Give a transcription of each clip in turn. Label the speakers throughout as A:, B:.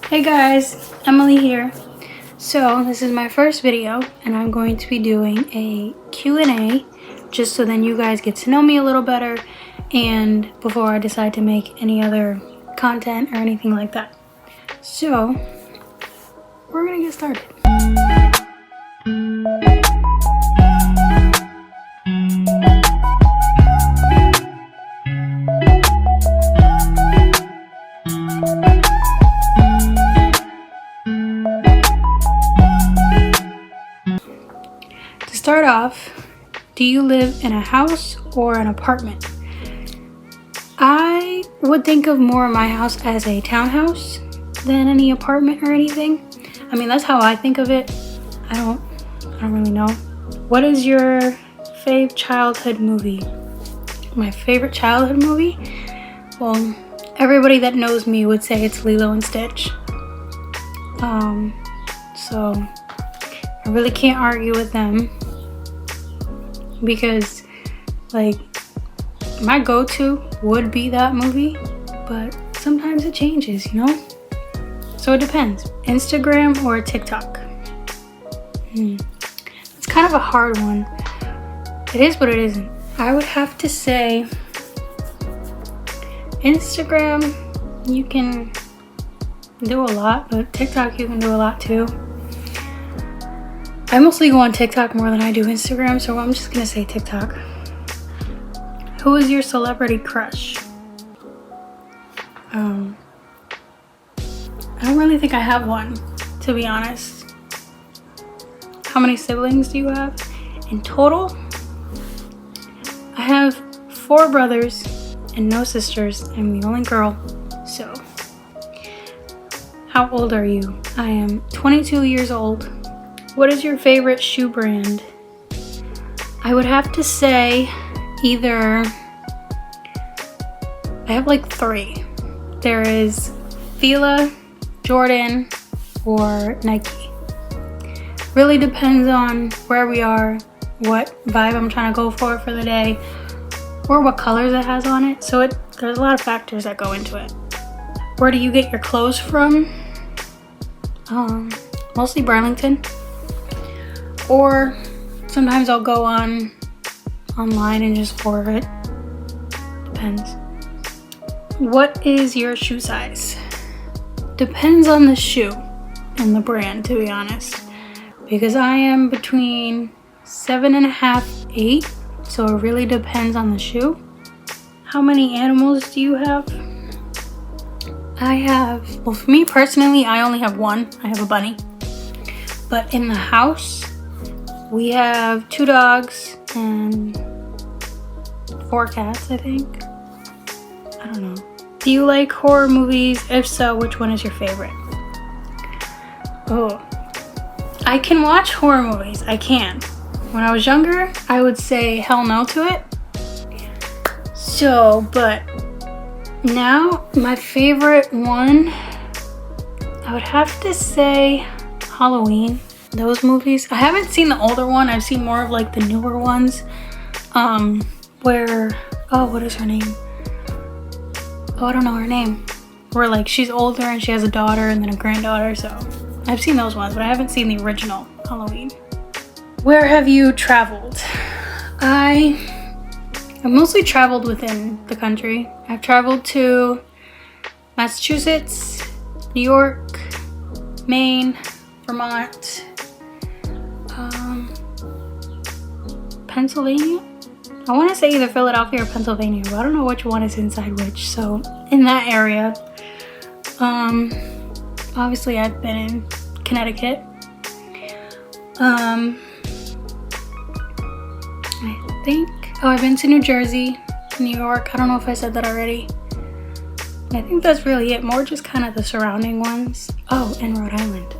A: Hey guys, Emily here. So this is my first video and I'm going to be doing a Q&A just so then you guys get to know me a little better and before I decide to make any other content or anything like that. So we're gonna get started. To start off, do you live in a house or an apartment? I would think of more of my house as a townhouse than any apartment or anything. I mean, that's how I think of it. I don't really know. What is your fave childhood movie? My favorite childhood movie? Well, everybody that knows me would say it's Lilo and Stitch. So I really can't argue with them because like my go-to would be that movie, but sometimes it changes, you know? So it depends. Instagram or TikTok? It's kind of a hard one. It is, but it isn't. I would have to say Instagram, you can do a lot, but TikTok you can do a lot too. I mostly go on TikTok more than I do Instagram, so I'm just gonna say TikTok. Who is your celebrity crush? I don't really think I have one, to be honest. How many siblings do you have? In total, I have 4 brothers and no sisters. I'm the only girl, so. How old are you? I am 22 years old. What is your favorite shoe brand? I would have to say either, I have like 3. There is Fila, Jordan, or Nike. Really depends on where we are, what vibe I'm trying to go for the day, or what colors it has on it. So there's a lot of factors that go into it. Where do you get your clothes from? Mostly Burlington. Or sometimes I'll go online and just order it. Depends. What is your shoe size? Depends on the shoe and the brand, to be honest. Because I am between 7.5, 8. So it really depends on the shoe. How many animals do you have? Well, for me personally, I only have one. I have a bunny. But in the house, we have 2 dogs and 4 cats, I think. I don't know. Do you like horror movies? If so, which one is your favorite? Oh, I can watch horror movies. I can. When I was younger, I would say hell no to it. So, but now my favorite one, I would have to say Halloween. Those movies. I haven't seen the older one. I've seen more of like the newer ones. What is her name? Oh, I don't know her name. Where like she's older and she has a daughter and then a granddaughter. So I've seen those ones, but I haven't seen the original Halloween. Where have you traveled? I've mostly traveled within the country. I've traveled to Massachusetts, New York, Maine, Vermont, Pennsylvania. I want to say either Philadelphia or Pennsylvania, but I don't know which one is inside which. So in that area, obviously I've been in Connecticut. I've been to New Jersey, New York. I don't know if I said that already. I think that's really it. More just kind of the surrounding ones. Oh, and Rhode Island.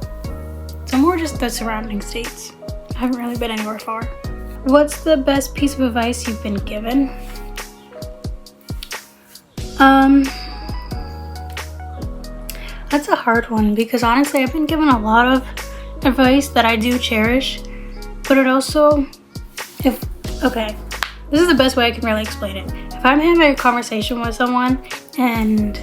A: So more just the surrounding states. I haven't really been anywhere far. What's the best piece of advice you've been given? That's a hard one because honestly I've been given a lot of advice that I do cherish, but it also, this is the best way I can really explain it. If I'm having a conversation with someone and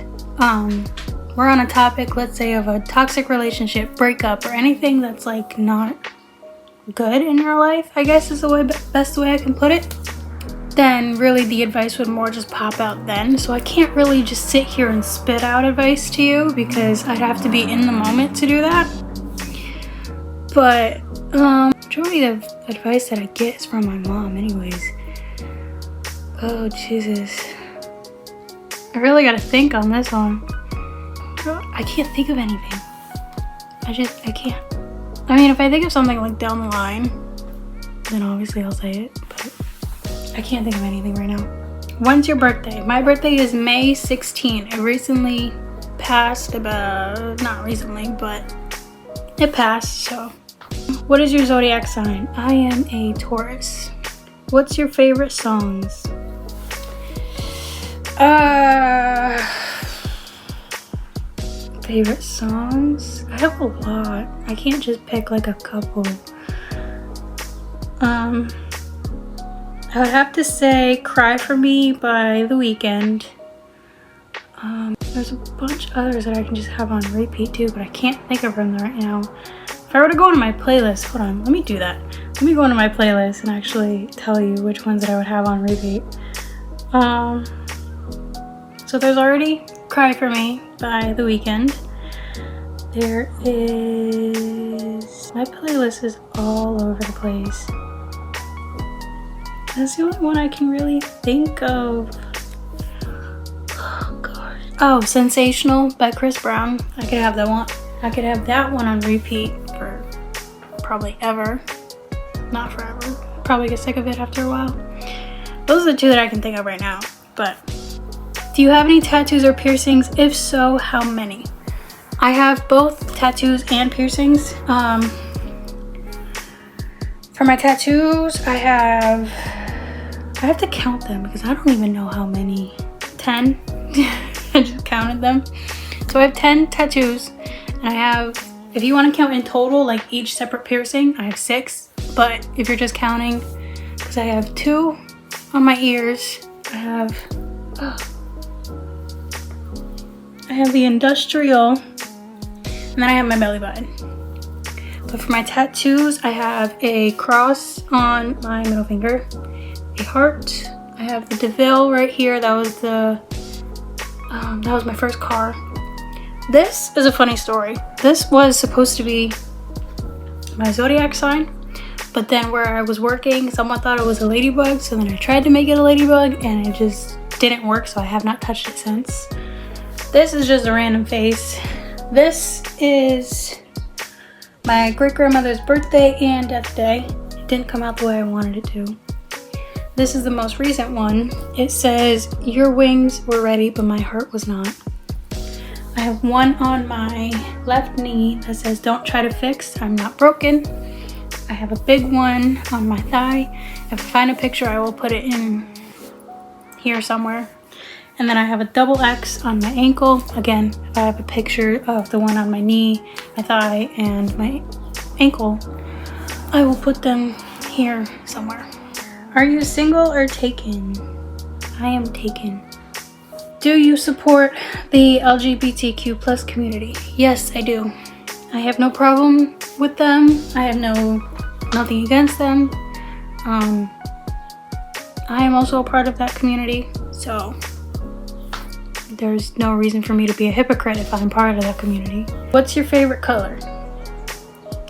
A: we're on a topic, let's say, of a toxic relationship, breakup, or anything that's like not good in your life, I guess is the best way I can put it, then really the advice would more just pop out then. So I can't really just sit here and spit out advice to you because I'd have to be in the moment to do that. But majority of advice that I get is from my mom anyways. Oh Jesus, I really gotta think on this one. I can't think of anything. I can't. I mean, if I think of something like down the line, then obviously I'll say it, but I can't think of anything right now. When's your birthday? My birthday is May 16. It recently passed not recently, but it passed, so. What is your zodiac sign? I am a Taurus. What's your favorite songs? Favorite songs? I have a lot. I can't just pick like a couple. I would have to say Cry For Me by The Weeknd. There's a bunch of others that I can just have on repeat too, but I can't think of them right now. If I were to go into my playlist, hold on, let me do that. Let me go into my playlist and actually tell you which ones that I would have on repeat. So there's already Cry For Me by The Weeknd. There is... My playlist is all over the place. That's the only one I can really think of. Oh gosh. Oh, Sensational by Chris Brown. I could have that one. I could have that one on repeat for probably ever. Not forever. Probably get sick of it after a while. Those are the two that I can think of right now. But do you have any tattoos or piercings? If so, how many? I have both tattoos and piercings. For my tattoos, I have to count them because I don't even know how many. 10. I just counted them. So I have 10 tattoos, and I have, if you want to count in total, like each separate piercing, I have 6. But if you're just counting, because I have 2 on my ears, I have the industrial, and then I have my belly button. But for my tattoos, I have a cross on my middle finger, a heart. I have the DeVille right here. That was my first car. This is a funny story. This was supposed to be my zodiac sign, but then where I was working, someone thought it was a ladybug, so then I tried to make it a ladybug and it just didn't work, so I have not touched it since. This is just a random face. This is my great-grandmother's birthday and death day. It didn't come out the way I wanted it to. This is the most recent one. It says, your wings were ready, but my heart was not. I have one on my left knee that says, don't try to fix, I'm not broken. I have a big one on my thigh. If I find a picture, I will put it in here somewhere. And then I have a double X on my ankle. Again, if I have a picture of the one on my knee, my thigh, and my ankle, I will put them here somewhere. Are you single or taken? I am taken. Do you support the LGBTQ plus community? Yes, I do. I have no problem with them. I have nothing against them. I am also a part of that community, so there's no reason for me to be a hypocrite if I'm part of that community. What's your favorite color?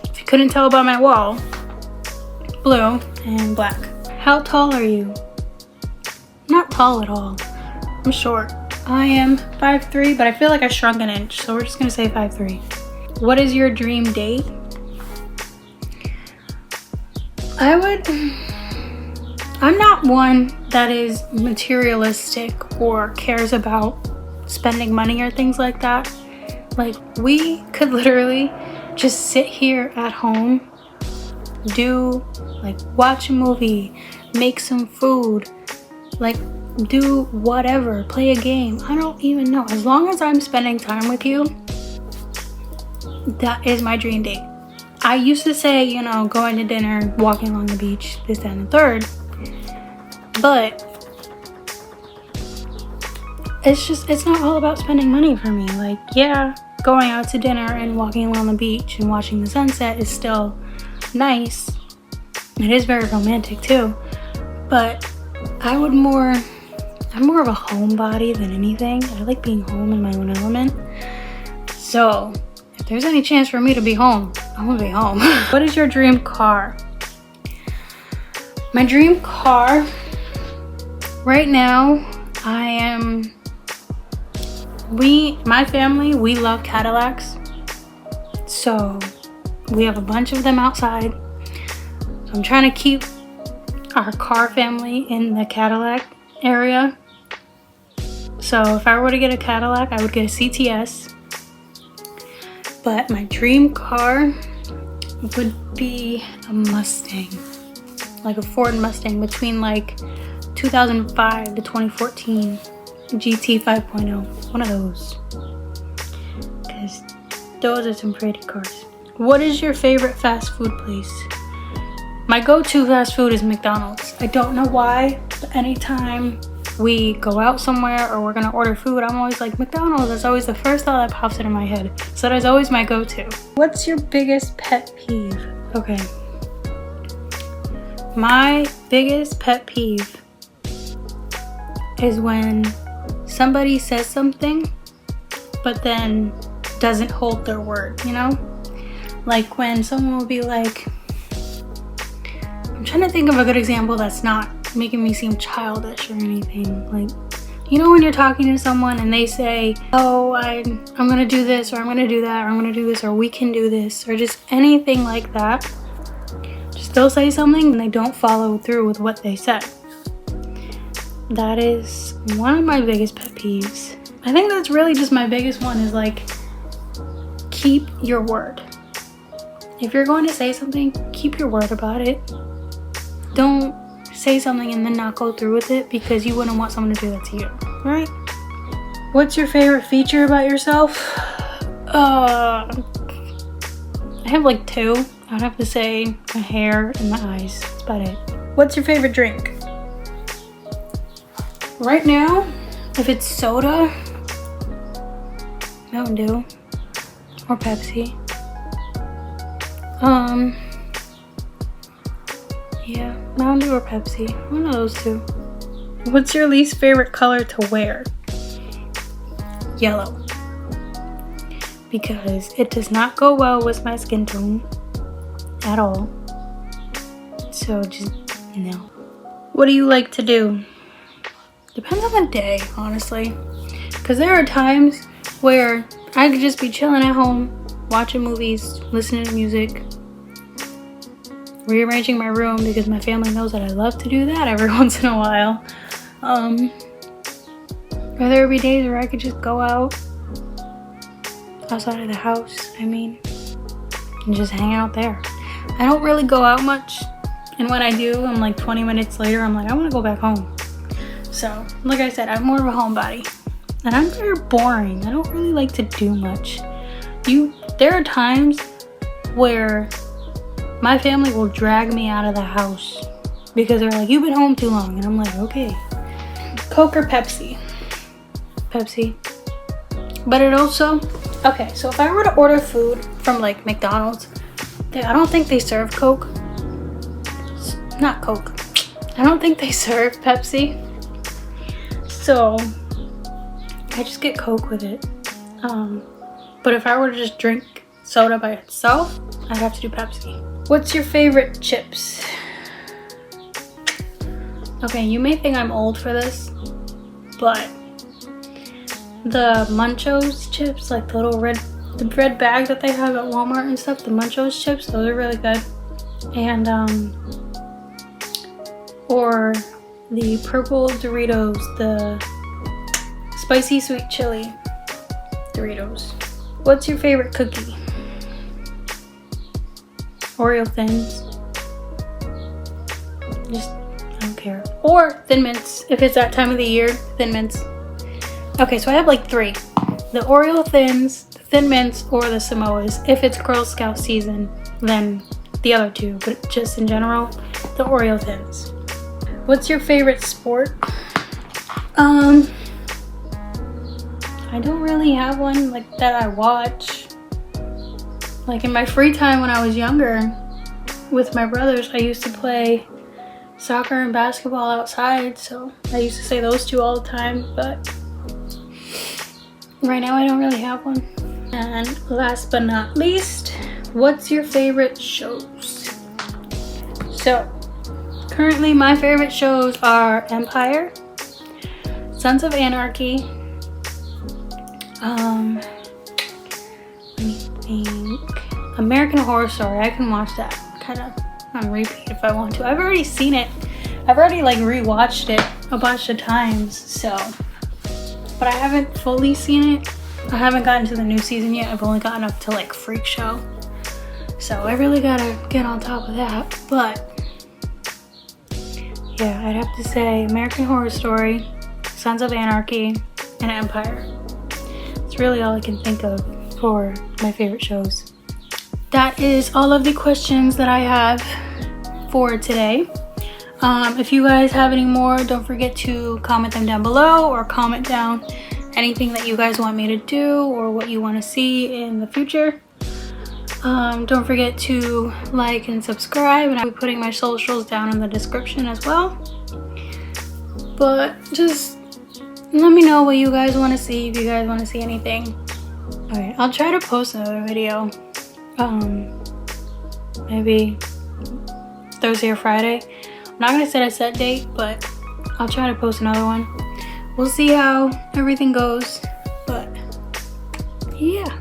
A: If you couldn't tell by my wall, blue and black. How tall are you? Not tall at all. I'm short. I am 5'3", but I feel like I shrunk an inch, so we're just gonna say 5'3". What is your dream date? I'm not one that is materialistic or cares about spending money or things like that. Like, we could literally just sit here at home, watch a movie, make some food, do whatever, play a game. I don't even know. As long as I'm spending time with you, that is my dream date. I used to say, going to dinner, walking along the beach, this, that, and the third. But it's not all about spending money for me. Like, yeah, going out to dinner and walking along the beach and watching the sunset is still nice. It is very romantic too, but I'm more of a homebody than anything. I like being home in my own element. So if there's any chance for me to be home, I'm gonna be home. What is your dream car? My dream car right now, my family, we love Cadillacs. So we have a bunch of them outside. So I'm trying to keep our car family in the Cadillac area. So if I were to get a Cadillac, I would get a CTS. But my dream car would be a Mustang, like a Ford Mustang between like 2005 to 2014, GT 5.0, one of those, because those are some pretty cars. What is your favorite fast food place? My go-to fast food is McDonald's. I don't know why, but anytime we go out somewhere or we're gonna order food, I'm always like, McDonald's. That's always the first thought that pops into my head. So that is always my go-to. What's your biggest pet peeve? Okay. My biggest pet peeve is when somebody says something but then doesn't hold their word, you know? Like when someone will be like, I'm trying to think of a good example that's not making me seem childish or anything. Like, you know when you're talking to someone and they say, oh, I'm gonna do this, or I'm gonna do that, or I'm gonna do this, or we can do this, or just anything like that. Just they'll say something and they don't follow through with what they said. That is one of my biggest pet peeves. I think that's really just my biggest one, is like, keep your word. If you're going to say something, keep your word about it. Don't say something and then not go through with it because you wouldn't want someone to do that to you, right? What's your favorite feature about yourself? I have like two. I'd have to say my hair and my eyes. That's about it. What's your favorite drink? Right now, if it's soda, Mountain Dew or Pepsi. Yeah, Mountain Dew or Pepsi, one of those two. What's your least favorite color to wear? Yellow. Because it does not go well with my skin tone at all. So just no. What do you like to do? Depends on the day, honestly. Because there are times where I could just be chilling at home, watching movies, listening to music, rearranging my room because my family knows that I love to do that every once in a while. Or there would be days where I could just go outside of the house, and just hang out there. I don't really go out much, and when I do, I'm like 20 minutes later, I'm like, I want to go back home. So, like I said, I'm more of a homebody, and I'm very boring. I don't really like to do much. There are times where my family will drag me out of the house because they're like, you've been home too long. And I'm like, okay. Coke or Pepsi? Pepsi. But it also, okay, so if I were to order food from like McDonald's, I don't think they serve Coke. Not Coke. I don't think they serve Pepsi. So I just get Coke with it. But if I were to just drink soda by itself, I'd have to do Pepsi. What's your favorite chips? Okay, you may think I'm old for this, but the Munchos chips, like the little red bag that they have at Walmart and stuff, the Munchos chips, those are really good. And or the purple Doritos, the spicy sweet chili Doritos. What's your favorite cookie? Oreo Thins. Just, I don't care. Or Thin Mints, if it's that time of the year, Thin Mints. Okay, so I have like three. The Oreo Thins, the Thin Mints, or the Samoas. If it's Girl Scout season, then the other two. But just in general, the Oreo Thins. What's your favorite sport? I don't really have one like that I watch. Like in my free time when I was younger with my brothers, I used to play soccer and basketball outside, so I used to say those two all the time, but right now I don't really have one. And last but not least, what's your favorite shows? So currently my favorite shows are Empire, Sons of Anarchy, let me think, American Horror Story. I can watch that kind of on repeat if I want to. I've already seen it. I've already like rewatched it a bunch of times, so, but I haven't fully seen it. I haven't gotten to the new season yet. I've only gotten up to like Freak Show, so I really gotta get on top of that. But yeah, I'd have to say American Horror Story, Sons of Anarchy, and Empire. It's really all I can think of for my favorite shows. That is all of the questions that I have for today. If you guys have any more, don't forget to comment them down below, or comment down anything that you guys want me to do or what you want to see in the future. Don't forget to like and subscribe, and I'll be putting my socials down in the description as well. But just let me know what you guys want to see, if you guys want to see anything. Alright, I'll try to post another video. Maybe Thursday or Friday. I'm not gonna set a set date, but I'll try to post another one. We'll see how everything goes, but yeah.